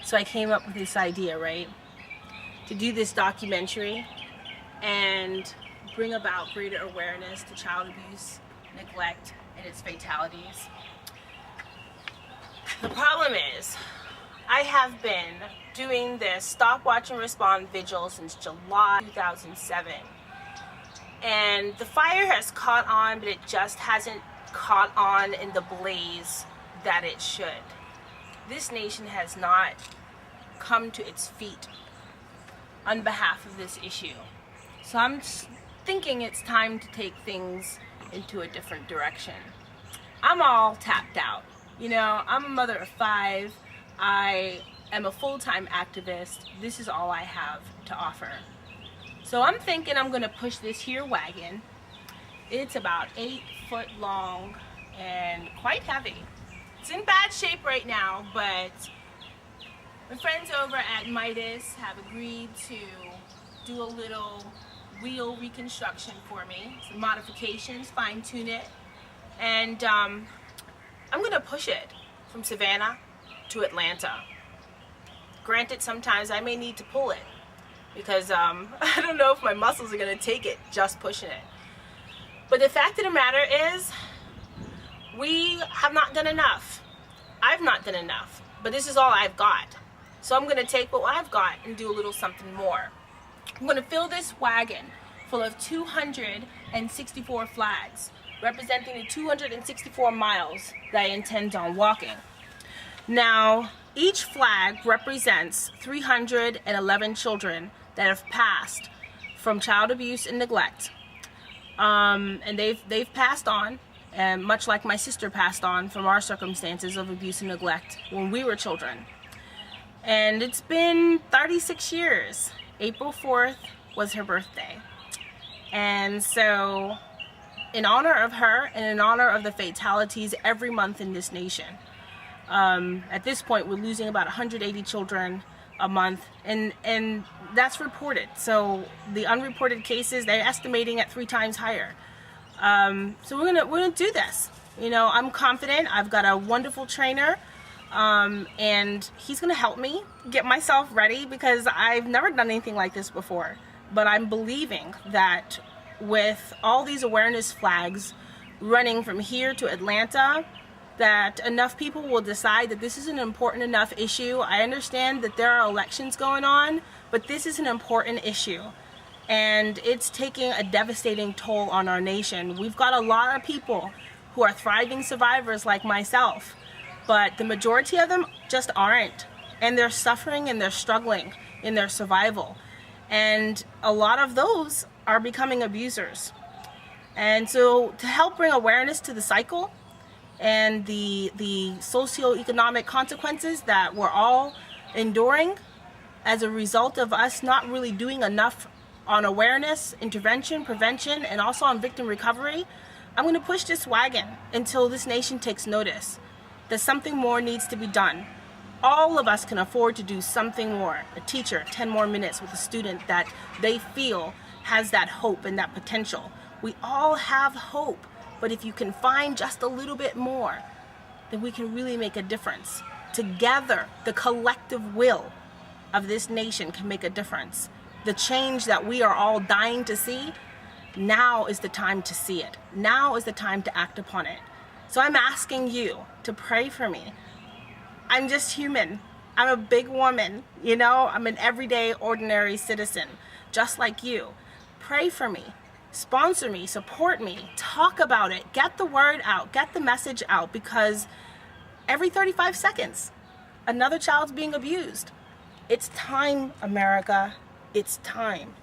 So I came up with this idea, right, to do this documentary and bring about greater awareness to child abuse, neglect, and its fatalities. The problem is, I have been doing this Stop, Watch, and Respond vigil since July 2007. And the fire has caught on, but it just hasn't caught on in the blaze that it should. This nation has not come to its feet on behalf of this issue. So I'm thinking it's time to take things into a different direction. I'm all tapped out. You know, I'm a mother of 5. I am a full-time activist. This is all I have to offer. So I'm thinking I'm gonna push this here wagon. It's about 8 foot long and quite heavy. It's in bad shape right now, but my friends over at Midas have agreed to do a little wheel reconstruction for me, some modifications, fine tune it, and I'm gonna push it from Savannah to Atlanta. Granted, sometimes I may need to pull it because I don't know if my muscles are gonna take it just pushing it. But the fact of the matter is, we have not done enough. I've not done enough, but this is all I've got. So I'm gonna take what I've got and do a little something more. I'm gonna fill this wagon full of 264 flags, representing the 264 miles that I intend on walking. Now, each flag represents 311 children that have passed from child abuse and neglect. And they've passed on, and much like my sister passed on from our circumstances of abuse and neglect when we were children. And it's been 36 years. April 4th was her birthday. And so, in honor of her and in honor of the fatalities every month in this nation, at this point we're losing about 180 children a month, and that's reported. So the unreported cases, they're estimating at 3 times higher. So we're gonna do this. You know, I'm confident. I've got a wonderful trainer, and he's gonna help me get myself ready because I've never done anything like this before. But I'm believing that with all these awareness flags running from here to Atlanta, that enough people will decide that this is an important enough issue. I understand that there are elections going on, but this is an important issue. And it's taking a devastating toll on our nation. We've got a lot of people who are thriving survivors like myself, but the majority of them just aren't. And they're suffering and they're struggling in their survival. And a lot of those are becoming abusers. And so to help bring awareness to the cycle and the socioeconomic consequences that we're all enduring as a result of us not really doing enough on awareness, intervention, prevention, and also on victim recovery, I'm going to push this wagon until this nation takes notice that something more needs to be done. All of us can afford to do something more. A teacher, 10 more minutes with a student that they feel has that hope and that potential. We all have hope, but if you can find just a little bit more, then we can really make a difference. Together, the collective will of this nation can make a difference. The change that we are all dying to see, now is the time to see it. Now is the time to act upon it. So I'm asking you to pray for me. I'm just human. I'm a big woman, you know? I'm an everyday, ordinary citizen, just like you. Pray for me. Sponsor me, support me, talk about it, get the word out, get the message out, because every 35 seconds, another child's being abused. It's time, America. It's time.